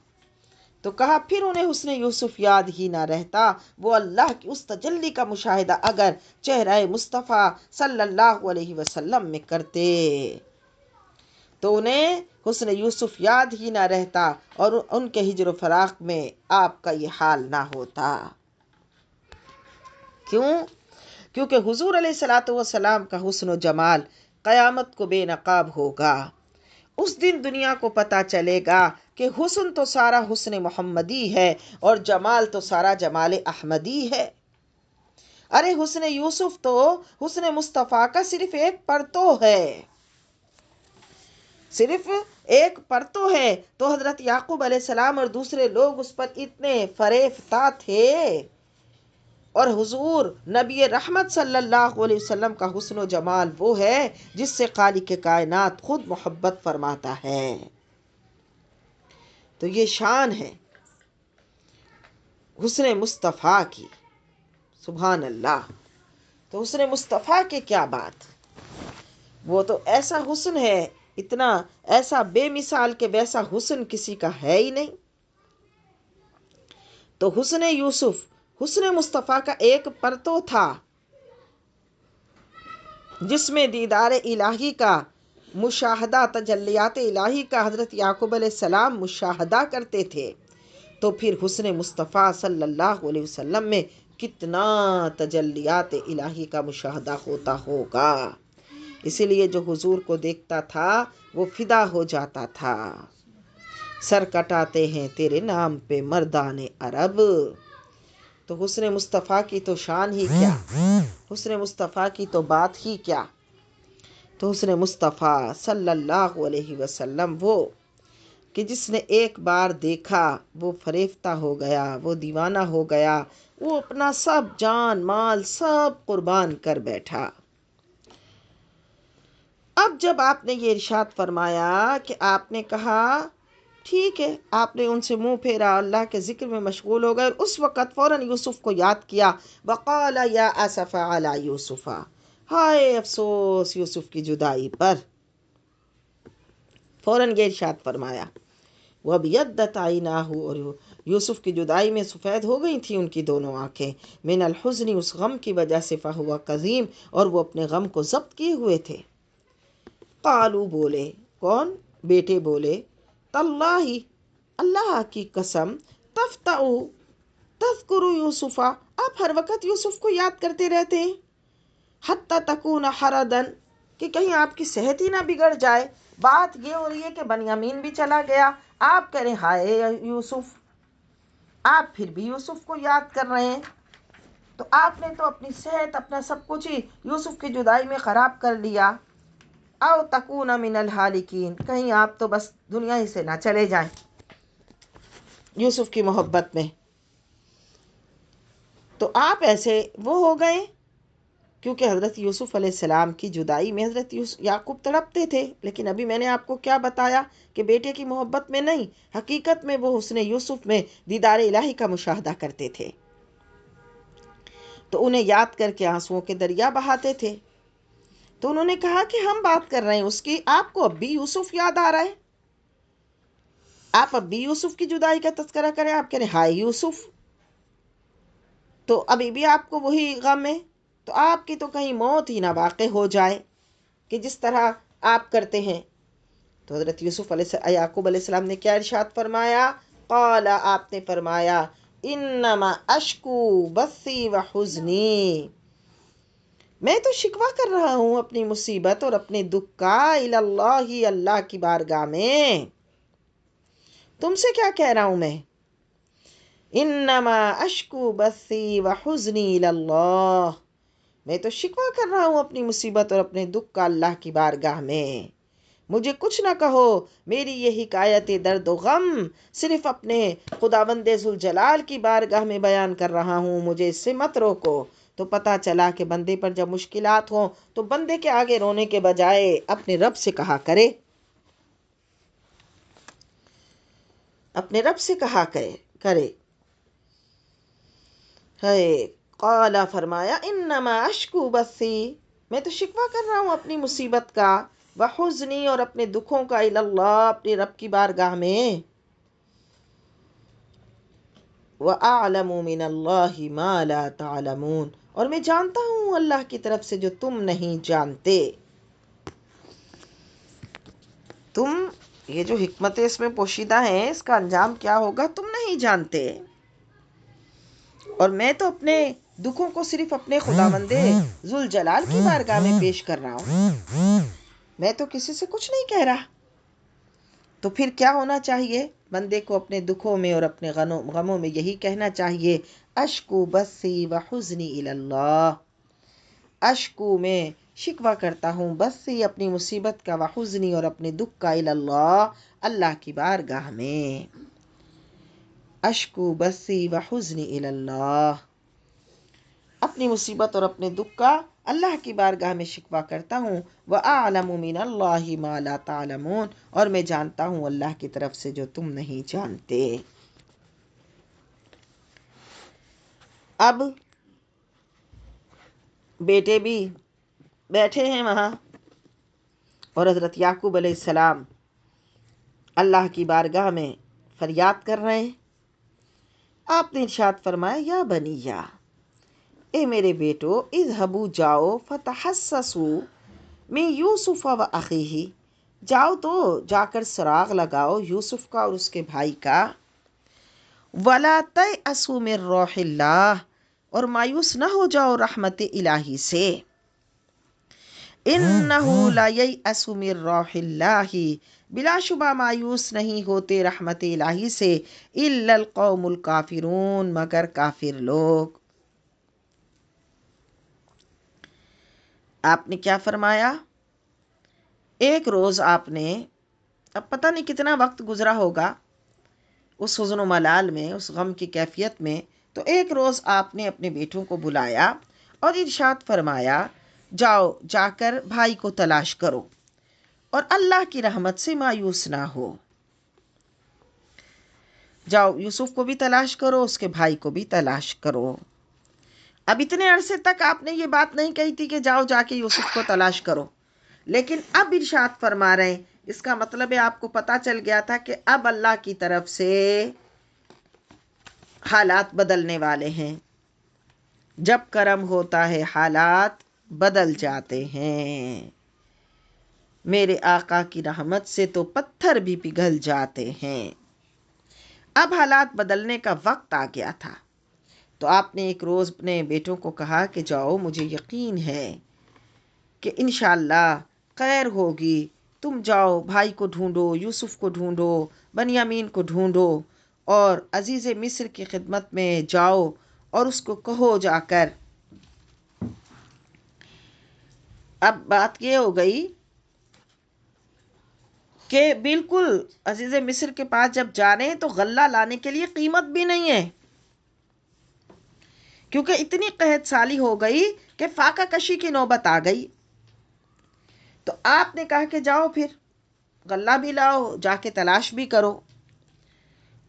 تو کہا پھر انہیں حسن یوسف یاد ہی نہ رہتا، وہ اللہ کی اس تجلی کا مشاہدہ اگر چہرہ مصطفیٰ صلی اللہ علیہ وسلم میں کرتے تو انہیں حسن یوسف یاد ہی نہ رہتا اور ان کے ہجر و فراق میں آپ کا یہ حال نہ ہوتا۔ کیوں؟ کیونکہ حضور علیہ الصلوۃ والسلام کا حسن و جمال قیامت کو بے نقاب ہوگا۔ اس دن دنیا کو پتہ چلے گا کہ حسن تو سارا حسن محمدی ہے اور جمال تو سارا جمال احمدی ہے۔ ارے حسن یوسف تو حسن مصطفیٰ کا صرف ایک پرتو ہے، صرف ایک پرتو ہے۔ تو حضرت یعقوب علیہ السلام اور دوسرے لوگ اس پر اتنے فریفتہ تھے، اور حضور نبی رحمت صلی اللہ علیہ وسلم کا حسن و جمال وہ ہے جس سے خالق کائنات خود محبت فرماتا ہے۔ تو یہ شان ہے حسن مصطفیٰ کی، سبحان اللہ۔ تو حسن مصطفیٰ کی کیا بات، وہ تو ایسا حسن ہے، اتنا ایسا بے مثال کہ ویسا حسن کسی کا ہے ہی نہیں۔ تو حسن یوسف حسن مصطفیٰ کا ایک پرتو تھا جس میں دیدار الہی کا مشاہدہ، تجلیات الہی کا حضرت یعقوب علیہ السلام مشاہدہ کرتے تھے۔ تو پھر حسن مصطفیٰ صلی اللہ علیہ وسلم میں کتنا تجلیات الہی کا مشاہدہ ہوتا ہوگا۔ اسی لیے جو حضور کو دیکھتا تھا وہ فدا ہو جاتا تھا۔ سر کٹاتے ہیں تیرے نام پہ مردان عرب۔ تو حسن مصطفیٰ کی تو شان ہی کیا، حسن مصطفیٰ کی تو بات ہی کیا۔ تو حسن مصطفیٰ صلی اللہ علیہ وسلم وہ کہ جس نے ایک بار دیکھا وہ فریفتہ ہو گیا، وہ دیوانہ ہو گیا، وہ اپنا سب جان مال سب قربان کر بیٹھا۔ اب جب آپ نے یہ ارشاد فرمایا کہ آپ نے کہا ٹھیک ہے، آپ نے ان سے منہ پھیرا، اللہ کے ذکر میں مشغول ہو گئے، اور اس وقت فوراً یوسف کو یاد کیا۔ وقال یا اسف علی یوسف، ہائے افسوس یوسف کی جدائی پر۔ فوراً یہ ارشاد فرمایا۔ وَابْيَضَّتْ عَيْنَاهُ، اور یوسف کی جدائی میں سفید ہو گئی تھیں ان کی دونوں آنکھیں، من الحزن، اس غم کی وجہ سے، فَهُوَ كَظِيمٌ، اور وہ اپنے غم کو ضبط کیے ہوئے تھے۔ قالو، بولے، کون؟ بیٹے بولے، تاللہ، اللہ کی قسم، تفتأ تذکر یوسف، آپ ہر وقت یوسف کو یاد کرتے رہتے ہیں، حتی تکون حردن، کہ کہیں آپ کی صحت ہی نہ بگڑ جائے۔ بات یہ ہو رہی ہے کہ بنیامین بھی چلا گیا، آپ کہہ رہے ہائے یوسف، آپ پھر بھی یوسف کو یاد کر رہے ہیں۔ تو آپ نے تو اپنی صحت، اپنا سب کچھ ہی یوسف کی جدائی میں خراب کر لیا۔ او تکون من الہالکین، کہیں آپ تو بس دنیا ہی سے نہ چلے جائیں یوسف کی محبت میں۔ تو آپ ایسے وہ ہو گئے، کیونکہ حضرت یوسف علیہ السلام کی جدائی میں حضرت یعقوب تڑپتے تھے، لیکن ابھی میں نے آپ کو کیا بتایا کہ بیٹے کی محبت میں نہیں، حقیقت میں وہ حسن یوسف میں دیدار الہی کا مشاہدہ کرتے تھے، تو انہیں یاد کر کے آنسوؤں کے دریا بہاتے تھے۔ تو انہوں نے کہا کہ ہم بات کر رہے ہیں اس کی، آپ کو اب بھی یوسف یاد آ رہا ہے، آپ اب بھی یوسف کی جدائی کا تذکرہ کریں، آپ کہہ رہے ہیں ہائے یوسف، تو ابھی بھی آپ کو وہی غم ہے، تو آپ کی تو کہیں موت ہی نہ واقع ہو جائے کہ جس طرح آپ کرتے ہیں۔ تو حضرت یعقوب علیہ السلام نے کیا ارشاد فرمایا؟ قال، آپ نے فرمایا، انما اشکو بثی و حزنی، میں تو شکوہ کر رہا ہوں اپنی مصیبت اور اپنے دکھ کا، اللہ، اللہ کی بارگاہ میں، تم سے کیا کہہ رہا ہوں میں؟ انما اشکو بثی و حزنی اللہ، میں تو شکوہ کر رہا ہوں اپنی مصیبت اور اپنے دکھ کا اللہ کی بارگاہ میں، مجھے کچھ نہ کہو، میری یہ حکایت درد و غم صرف اپنے خداوند ذوالجلال کی بارگاہ میں بیان کر رہا ہوں، مجھے اس سے مت روکو۔ تو پتہ چلا کہ بندے پر جب مشکلات ہوں تو بندے کے آگے رونے کے بجائے اپنے رب سے کہا کرے، اپنے رب سے کہا کرے۔ ہے قال، فرمایا، انما اشکو بثی، میں تو شکوہ کر رہا ہوں اپنی مصیبت کا، وحزنی، اور اپنے دکھوں کا، اللہ، اپنے رب کی بارگاہ میں، وَأَعْلَمُ مِنَ اللَّهِ مَا لَا تَعْلَمُونَ، اور میں جانتا ہوں اللہ کی طرف سے جو تم نہیں جانتے۔ تم، یہ جو حکمتیں اس میں پوشیدہ ہیں، اس کا انجام کیا ہوگا تم نہیں جانتے، اور میں تو اپنے دکھوں کو صرف اپنے خداوند ذوالجلال کی بارگاہ میں پیش کر رہا ہوں، میں تو کسی سے کچھ نہیں کہہ رہا۔ تو پھر کیا ہونا چاہیے بندے کو اپنے دکھوں میں اور اپنے غموں میں؟ یہی کہنا چاہیے، اشکو بثی و حزنی اللہ، اشکو، میں شکوہ کرتا ہوں، بثی، اپنی مصیبت کا، و حزنی، اور اپنے دکھ کا، اللہ، اللہ کی بارگاہ میں، اشکو بثی و حزنی اللہ، اپنی مصیبت اور اپنے دکھ کا اللہ کی بارگاہ میں شکوہ کرتا ہوں، وَأَعْلَمُ مِنَ اللَّهِ مَا لَا تَعْلَمُونَ، اور میں جانتا ہوں اللہ کی طرف سے جو تم نہیں جانتے۔ اب بیٹے بھی بیٹھے ہیں وہاں، اور حضرت یعقوب علیہ السلام اللہ کی بارگاہ میں فریاد کر رہے ہیں۔ آپ نے ارشاد فرمایا یا بنیا، اے میرے بیٹو، اذهبوا جاؤ فتحسسوا من یوسف و اخیہ، جاؤ تو جا کر سراغ لگاؤ یوسف کا اور اس کے بھائی کا، ولا تیأسوا من روح اللہ، اور مایوس نہ ہو جاؤ رحمت الہی سے، انہ لا ییأس من روح اللہ، بلا شبہ مایوس نہیں ہوتے رحمت الہی سے، الا القوم الکافرون، مگر کافر لوگ۔ آپ نے کیا فرمایا؟ ایک روز آپ نے، اب پتہ نہیں کتنا وقت گزرا ہوگا اس حزن و ملال میں، اس غم کی کیفیت میں، تو ایک روز آپ نے اپنے بیٹوں کو بلایا اور ارشاد فرمایا جاؤ جا کر بھائی کو تلاش کرو اور اللہ کی رحمت سے مایوس نہ ہو، جاؤ یوسف کو بھی تلاش کرو، اس کے بھائی کو بھی تلاش کرو۔ اب اتنے عرصے تک آپ نے یہ بات نہیں کہی تھی کہ جاؤ جا کے یوسف کو تلاش کرو، لیکن اب ارشاد فرما رہے ہیں، اس کا مطلب ہے آپ کو پتہ چل گیا تھا کہ اب اللہ کی طرف سے حالات بدلنے والے ہیں، جب کرم ہوتا ہے حالات بدل جاتے ہیں، میرے آقا کی رحمت سے تو پتھر بھی پگھل جاتے ہیں۔ اب حالات بدلنے کا وقت آ گیا تھا، تو آپ نے ایک روز اپنے بیٹوں کو کہا کہ جاؤ، مجھے یقین ہے کہ انشاءاللہ خیر ہوگی، تم جاؤ بھائی کو ڈھونڈو، یوسف کو ڈھونڈو، بنیامین کو ڈھونڈو، اور عزیز مصر کی خدمت میں جاؤ اور اس کو کہو جا کر۔ اب بات یہ ہو گئی کہ بالکل عزیز مصر کے پاس جب جا رہے ہیں تو غلہ لانے کے لیے قیمت بھی نہیں ہے، کیونکہ اتنی قحط سالی ہو گئی کہ فاقہ کشی کی نوبت آ گئی۔ تو آپ نے کہا کہ جاؤ پھر غلہ بھی لاؤ، جا کے تلاش بھی کرو،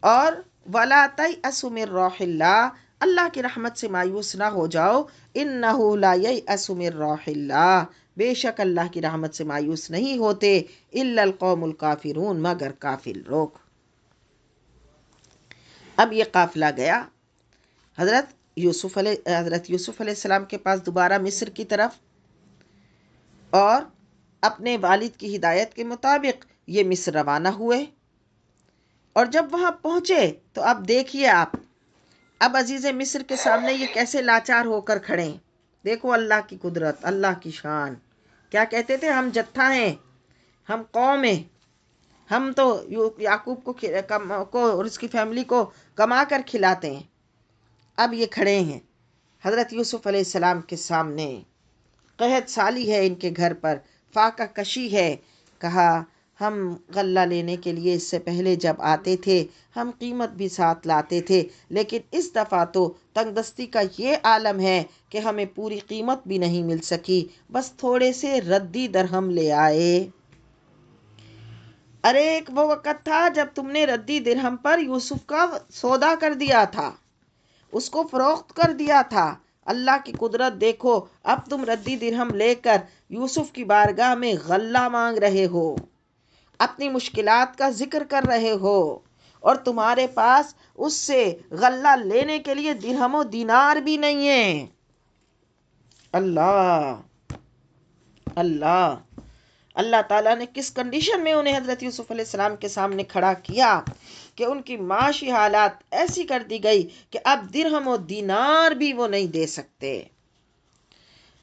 اور وَلَا تَيْأَسُوا مِن رَوْحِ اللَّهِ، اللہ کی رحمت سے مایوس نہ ہو جاؤ، اِنَّهُ لَا يَيْأَسُ مِن رَوْحِ اللَّهِ، بے شک اللہ کی رحمت سے مایوس نہیں ہوتے إِلَّا الْقَوْمُ الْكَافِرُونَ، مگر کافر لوگ۔ اب یہ قافلہ گیا حضرت یوسف علیہ السلام کے پاس دوبارہ مصر کی طرف، اور اپنے والد کی ہدایت کے مطابق یہ مصر روانہ ہوئے، اور جب وہاں پہنچے تو اب دیکھیے آپ، اب عزیز مصر کے سامنے یہ کیسے لاچار ہو کر کھڑے ہیں۔ دیکھو اللہ کی قدرت، اللہ کی شان۔ کیا کہتے تھے؟ ہم جتھا ہیں، ہم قوم ہیں، ہم تو یعقوب کو اور اس کی فیملی کو کما کر کھلاتے ہیں۔ اب یہ کھڑے ہیں حضرت یوسف علیہ السلام کے سامنے، قحط سالی ہے ان کے گھر پر، فاقہ کشی ہے۔ کہا ہم غلہ لینے کے لیے اس سے پہلے جب آتے تھے ہم قیمت بھی ساتھ لاتے تھے، لیکن اس دفعہ تو تنگ دستی کا یہ عالم ہے کہ ہمیں پوری قیمت بھی نہیں مل سکی، بس تھوڑے سے ردی درہم لے آئے۔ ارے ایک وہ وقت تھا جب تم نے ردی درہم پر یوسف کا سودا کر دیا تھا، اس کو فروخت کر دیا تھا۔ اللہ کی قدرت دیکھو، اب تم ردی درہم لے کر یوسف کی بارگاہ میں غلہ مانگ رہے ہو، اپنی مشکلات کا ذکر کر رہے ہو، اور تمہارے پاس اس سے غلہ لینے کے لیے درہم و دینار بھی نہیں ہے۔ اللہ اللہ اللہ تعالیٰ نے کس کنڈیشن میں انہیں حضرت یوسف علیہ السلام کے سامنے کھڑا کیا کہ ان کی معاشی حالات ایسی کر دی گئی کہ اب درہم و دینار بھی وہ نہیں دے سکتے،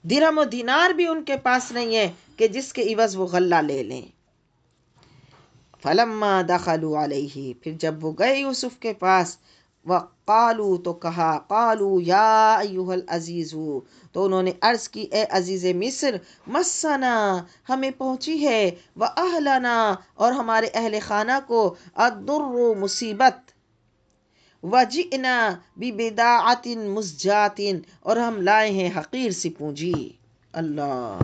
درہم و دینار بھی ان کے پاس نہیں ہے کہ جس کے عوض وہ غلہ لے لیں۔ فلما دخلوا علیہ، پھر جب وہ گئے یوسف کے پاس، وقالو تو کہا، قالو یا ایھا العزیز، تو انہوں نے عرض کی اے عزیز مصر، مسنا ہمیں پہنچی ہے، واہلنا اور ہمارے اہل خانہ کو، الضر مصیبت، وجئنا ببضاعۃ مزجاۃ اور ہم لائے ہیں حقیر سی پونجی۔ اللہ،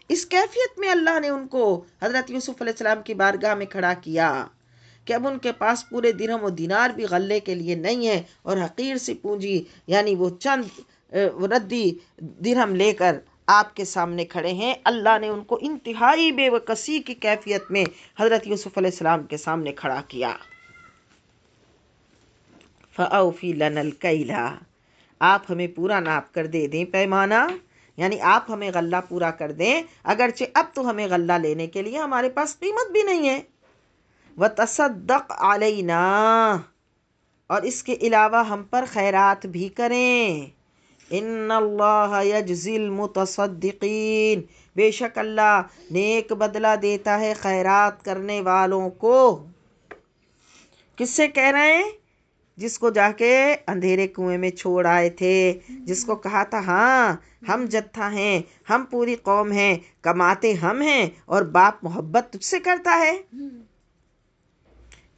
اس کیفیت میں اللہ نے ان کو حضرت یوسف علیہ السلام کی بارگاہ میں کھڑا کیا کہ اب ان کے پاس پورے درہم و دینار بھی غلے کے لیے نہیں ہے، اور حقیر سی پونجی یعنی وہ چند ردی درہم لے کر آپ کے سامنے کھڑے ہیں. اللہ نے ان کو انتہائی بے وقسی کی کیفیت میں حضرت یوسف علیہ السلام کے سامنے کھڑا کیا. فَأَوْفِ لَنَا الْكَيْلَ، آپ ہمیں پورا ناپ کر دے دیں پیمانہ، یعنی آپ ہمیں غلہ پورا کر دیں، اگرچہ اب تو ہمیں غلہ لینے کے لیے ہمارے پاس قیمت بھی نہیں ہے. وَتَصَدَّقْ عَلَيْنَا، اور اس کے علاوہ ہم پر خیرات بھی کریں. ان اللہ یجزی المتصدقین، بے شک اللہ نیک بدلہ دیتا ہے خیرات کرنے والوں کو. کس سے کہہ رہے ہیں؟ جس کو جا کے اندھیرے کنویں میں چھوڑ آئے تھے، جس کو کہا تھا ہاں ہم جتھا ہیں، ہم پوری قوم ہیں، کماتے ہم ہیں اور باپ محبت تجھ سے کرتا ہے.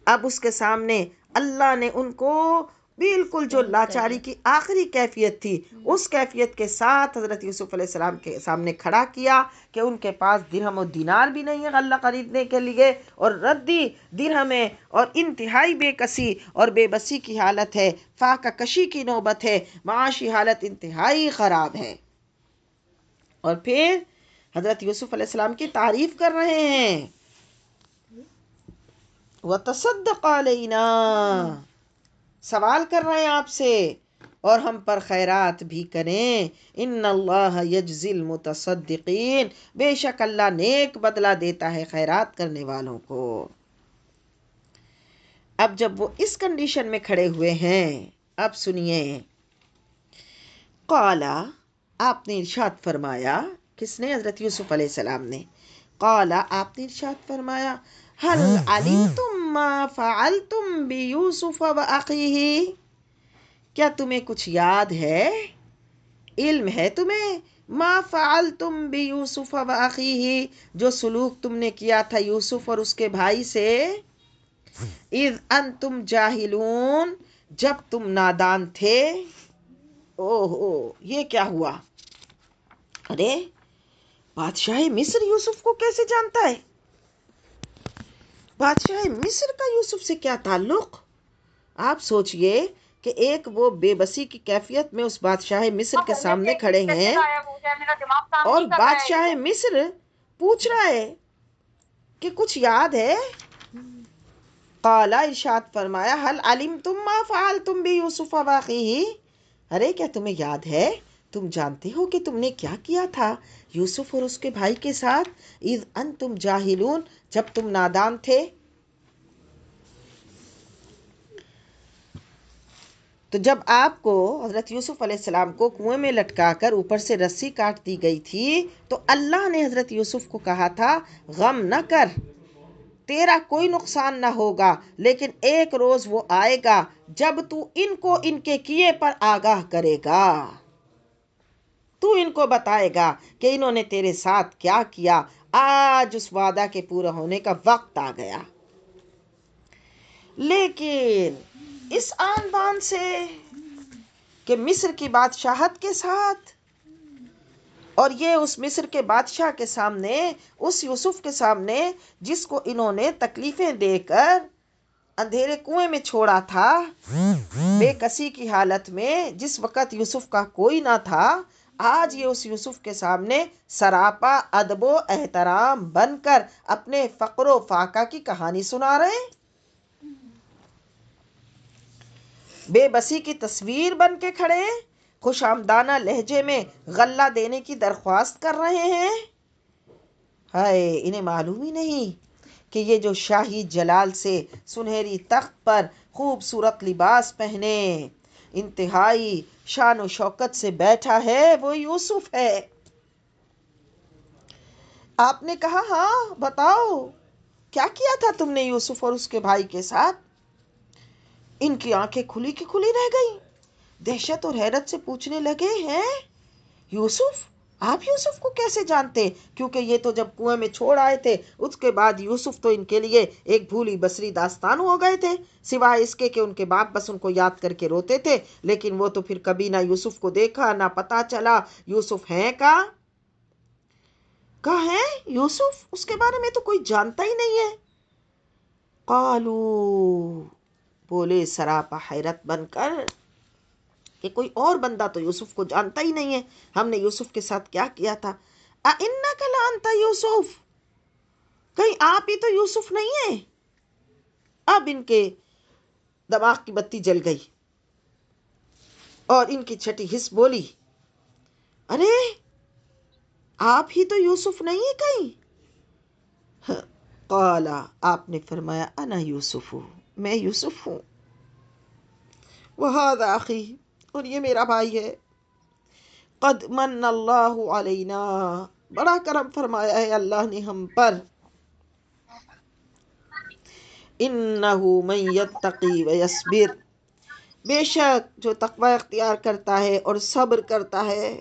اب اس کے سامنے اللہ نے ان کو بالکل جو لاچاری کی آخری کیفیت تھی اس کیفیت کے ساتھ حضرت یوسف علیہ السلام کے سامنے کھڑا کیا کہ ان کے پاس درہم و دینار بھی نہیں ہے غلہ خریدنے کے لیے، اور ردی درہم ہے، اور انتہائی بے کسی اور بے بسی کی حالت ہے، فاقہ کشی کی نوبت ہے، معاشی حالت انتہائی خراب ہے. اور پھر حضرت یوسف علیہ السلام کی تعریف کر رہے ہیں. وَتَصَدَّقْ عَلَيْنَا، سوال کر رہے ہیں آپ سے، اور ہم پر خیرات بھی کریں. ان اللہ یجزی المتصدقین، بے شک اللہ نیک بدلہ دیتا ہے خیرات کرنے والوں کو. اب جب وہ اس کنڈیشن میں کھڑے ہوئے ہیں، اب سنیے. قال، آپ نے ارشاد فرمایا. کس نے؟ حضرت یوسف علیہ السلام نے. قال، آپ نے ارشاد فرمایا. هل علمتم ما فعلتم بیوسف واخیہ، کیا تمہیں کچھ یاد ہے، علم ہے تمہیں، ما فعلتم بیوسف واخیہ، جو سلوک تم نے کیا تھا یوسف اور اس کے بھائی سے، اذ انتم جاہلون، جب تم نادان تھے. اوہو، یہ کیا ہوا؟ ارے بادشاہ مصر یوسف کو کیسے جانتا ہے؟ بادشاہ مصر کا یوسف سے کیا تعلق؟ آپ سوچئے کہ ایک وہ بے بسی کی کیفیت میں اس بادشاہ مصر کے سامنے کھڑے ہیں اور بادشاہ مصر پوچھ رہا ہے کہ کچھ یاد ہے؟ قال، ارشاد فرمایا. هل علمتم ما فعلتم بیوسف واخیہ، ارے کیا تمہیں یاد ہے، تم جانتے ہو کہ تم نے کیا کیا تھا یوسف اور اس کے بھائی کے ساتھ، اذ انتم جاہلون، جب تم نادان تھے. تو جب آپ کو حضرت یوسف علیہ السلام کو کنویں میں لٹکا کر اوپر سے رسی کاٹ دی گئی تھی تو اللہ نے حضرت یوسف کو کہا تھا غم نہ کر، تیرا کوئی نقصان نہ ہوگا، لیکن ایک روز وہ آئے گا جب تو ان کو ان کے کیے پر آگاہ کرے گا، تو ان کو بتائے گا کہ انہوں نے تیرے ساتھ کیا کیا. آج اس وعدہ کے پورا ہونے کا وقت آ گیا. لیکن اس آن بان سے کہ مصر کی بادشاہت کے ساتھ، اور یہ اس مصر کے بادشاہ کے سامنے، اس یوسف کے سامنے جس کو انہوں نے تکلیفیں دے کر اندھیرے کنویں میں چھوڑا تھا بے کسی کی حالت میں، جس وقت یوسف کا کوئی نہ تھا، آج یہ اس یوسف کے سامنے سراپا ادب و احترام بن کر اپنے فقر و فاقہ کی کہانی سنا رہے ہیں، بے بسی کی تصویر بن کے کھڑے ہیں، خوش آمدانہ لہجے میں غلہ دینے کی درخواست کر رہے ہیں. ہائے، انہیں معلوم ہی نہیں کہ یہ جو شاہی جلال سے سنہری تخت پر خوبصورت لباس پہنے انتہائی شان و شوکت سے بیٹھا ہے وہ یوسف ہے. آپ نے کہا ہاں بتاؤ کیا کیا تھا تم نے یوسف اور اس کے بھائی کے ساتھ؟ ان کی آنکھیں کھلی کی کھلی رہ گئی، دہشت اور حیرت سے پوچھنے لگے ہیں یوسف، آپ یوسف کو کیسے جانتے؟ کیونکہ یہ تو جب کنویں میں چھوڑ آئے تھے اس کے بعد یوسف تو ان کے لیے ایک بھولی بسری داستان ہو گئے تھے، سوائے اس کے کہ ان کے باپ بس ان کو یاد کر کے روتے تھے، لیکن وہ تو پھر کبھی نہ یوسف کو دیکھا نہ پتا چلا یوسف ہیں کہاں ہیں یوسف، اس کے بارے میں تو کوئی جانتا ہی نہیں ہے. قالو، بولے سراپا حیرت بن کر، کہ کوئی اور بندہ تو یوسف کو جانتا ہی نہیں ہے، ہم نے یوسف کے ساتھ کیا کیا تھا۔ اِنَّکَ لَأَنْتَ یوسف، کہیں آپ ہی تو یوسف نہیں ہے؟ اب ان کے دماغ کی بتی جل گئی اور ان کی چھٹی حس بولی، ارے آپ ہی تو یوسف نہیں ہے کہیں؟ قالا، آپ نے فرمایا، انا یوسف ہوں، میں یوسف ہوں، وہذا اخی، اور یہ میرا بھائی ہے، قد من اللہ علینا، بڑا کرم فرمایا ہے اللہ نے ہم پر، انہ من یتقی ویصبر، بے شک جو تقوی اختیار کرتا ہے اور صبر کرتا ہے،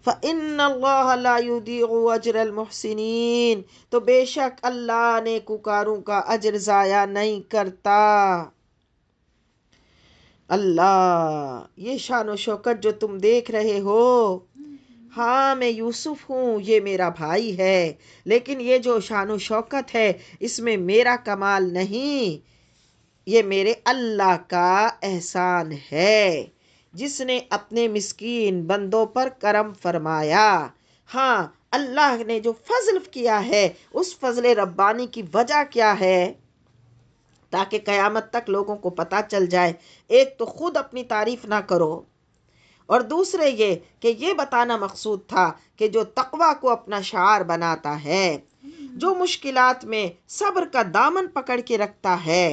فإن اللہ لا یضیع اجر المحسنین، تو بے شک اللہ نیکوکاروں کا اجر ضائع نہیں کرتا۔ اللہ، یہ شان و شوکت جو تم دیکھ رہے ہو، ہاں میں یوسف ہوں، یہ میرا بھائی ہے، لیکن یہ جو شان و شوکت ہے اس میں میرا کمال نہیں، یہ میرے اللہ کا احسان ہے، جس نے اپنے مسکین بندوں پر کرم فرمایا۔ ہاں، اللہ نے جو فضل کیا ہے اس فضل ربانی کی وجہ کیا ہے، تاکہ قیامت تک لوگوں کو پتہ چل جائے۔ ایک تو خود اپنی تعریف نہ کرو، اور دوسرے یہ کہ بتانا مقصود تھا کہ جو تقوی کو اپنا شعار بناتا ہے، جو مشکلات میں صبر کا دامن پکڑ کے رکھتا ہے،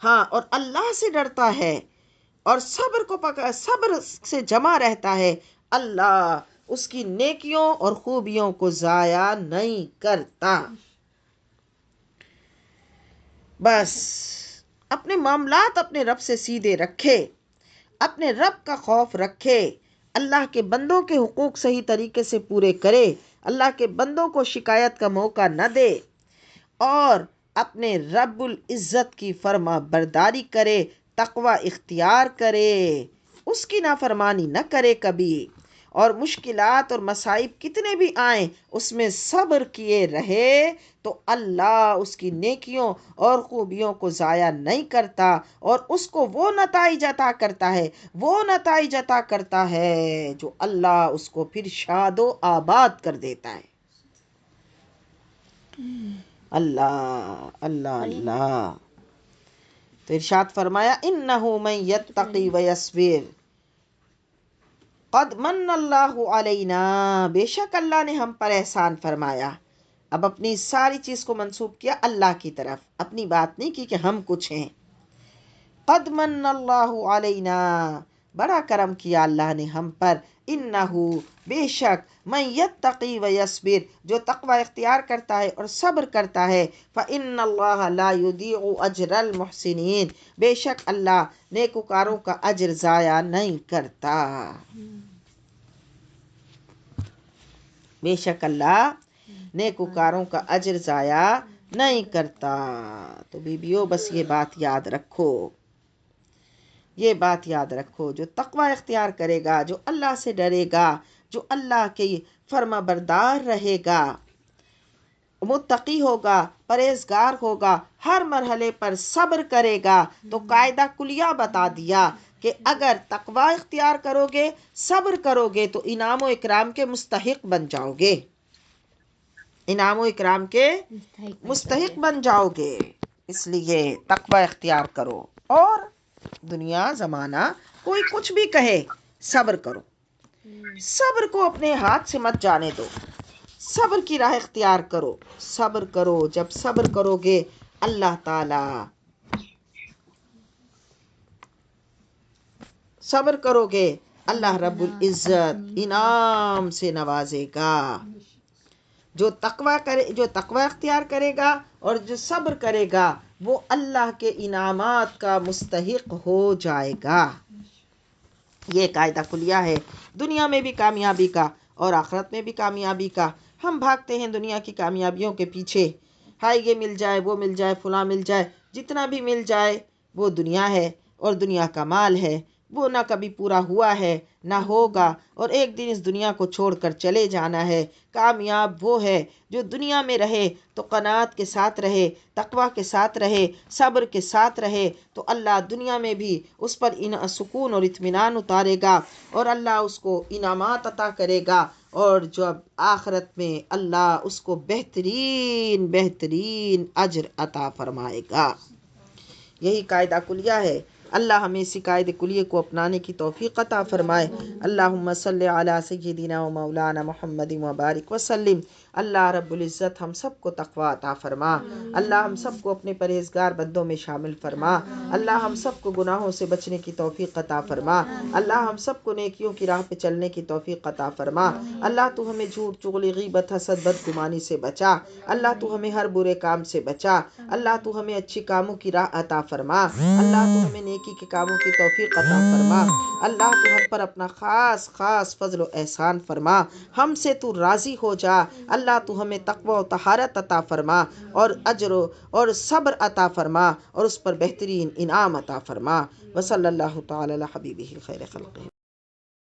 ہاں، اور اللہ سے ڈرتا ہے اور صبر سے جمع رہتا ہے، اللہ اس کی نیکیوں اور خوبیوں کو ضائع نہیں کرتا۔ بس اپنے معاملات اپنے رب سے سیدھے رکھے، اپنے رب کا خوف رکھے، اللہ کے بندوں کے حقوق صحیح طریقے سے پورے کرے، اللہ کے بندوں کو شکایت کا موقع نہ دے، اور اپنے رب العزت کی فرما برداری کرے، تقوی اختیار کرے، اس کی نافرمانی نہ کرے کبھی، اور مشکلات اور مصائب کتنے بھی آئیں اس میں صبر کیے رہے تو اللہ اس کی نیکیوں اور خوبیوں کو ضائع نہیں کرتا، اور اس کو وہ نتائج عطا کرتا ہے جو اللہ اس کو پھر شاد و آباد کر دیتا ہے۔ اللہ اللہ اللہ، تو ارشاد فرمایا، انہ من یتقی ویصبر قد من اللہ علینا، بے شک اللہ نے ہم پر احسان فرمایا۔ اب اپنی ساری چیز کو منسوب کیا اللہ کی طرف، اپنی بات نہیں کی کہ ہم کچھ ہیں۔ قد من اللہ علینا، بڑا کرم کیا اللہ نے ہم پر، انہ، بے شک، من یتقی ویصبر، جو تقوی اختیار کرتا ہے اور صبر کرتا ہے، فإن اللہ لا یضیع اجر المحسنین، بے شک اللہ نیکوکاروں کا اجر ضائع نہیں کرتا، بے شک اللہ نیکوکاروں کا اجر ضائع نہیں کرتا۔ تو بیبیوں بس یہ بات یاد رکھو، یہ بات یاد رکھو، جو تقوی اختیار کرے گا، جو اللہ سے ڈرے گا، جو اللہ کی فرما بردار رہے گا، متقی ہوگا، پرہیزگار ہوگا، ہر مرحلے پر صبر کرے گا، تو قاعدہ کلیہ بتا دیا کہ اگر تقوی اختیار کرو گے، صبر کرو گے تو انعام و اکرام کے مستحق بن جاؤ گے، انعام و اکرام کے مستحق بن جاؤ گے، اس لیے تقوی اختیار کرو، اور دنیا زمانہ کوئی کچھ بھی کہے، صبر کرو، صبر کو اپنے ہاتھ سے مت جانے دو، صبر کی راہ اختیار کرو، صبر کرو، جب صبر کرو گے اللہ تعالی، صبر کرو گے اللہ رب العزت انعام سے نوازے گا، جو تقوی اختیار کرے گا اور جو صبر کرے گا وہ اللہ کے انعامات کا مستحق ہو جائے گا۔ یہ قاعدہ کلیہ ہے دنیا میں بھی کامیابی کا اور آخرت میں بھی کامیابی کا۔ ہم بھاگتے ہیں دنیا کی کامیابیوں کے پیچھے، ہائے یہ مل جائے، وہ مل جائے، فلاں مل جائے، جتنا بھی مل جائے وہ دنیا ہے اور دنیا کا مال ہے، وہ نہ کبھی پورا ہوا ہے نہ ہوگا، اور ایک دن اس دنیا کو چھوڑ کر چلے جانا ہے۔ کامیاب وہ ہے جو دنیا میں رہے تو قناعت کے ساتھ رہے، تقوی کے ساتھ رہے، صبر کے ساتھ رہے، تو اللہ دنیا میں بھی اس پر سکون اور اطمینان اتارے گا، اور اللہ اس کو انعامات عطا کرے گا، اور جب آخرت میں اللہ اس کو بہترین بہترین اجر عطا فرمائے گا۔ یہی قاعدہ کلیہ ہے۔ اللہ ہمیں اسی قاعدہ کلیہ کو اپنانے کی توفیق عطا فرمائے۔ اللہم صلی علی سیدنا و مولانا محمد وبارک وسلم۔ اللہ رب العزت ہم سب کو تقوی عطا فرما۔ اللہ ہم سب کو اپنے پرہیزگار بندوں میں شامل فرما۔ اللہ ہم سب کو گناہوں سے بچنے کی توفیق عطا فرما۔ اللہ ہم سب کو نیکیوں کی راہ پہ چلنے کی توفیق عطا فرما۔ اللہ تو ہمیں جھوٹ، چغلی، غیبت، حسد، بدگمانی سے بچا۔ اللہ تو ہمیں ہر برے کام سے بچا۔ اللہ تو ہمیں اچھی کاموں کی راہ عطا فرما۔ اللہ تو ہمیں نیکی کے کاموں کی توفیق عطا فرما۔ اللہ تو ہم پر اپنا خاص خاص فضل و احسان فرما، ہم سے تو راضی ہو جا۔ اللہ تو ہمیں تقوی و طہارت عطا فرما، اور اجر اور صبر عطا فرما، اور اس پر بہترین انعام عطا فرما۔ وصلی اللہ تعالی علی حبیبہ خیر خلقہ۔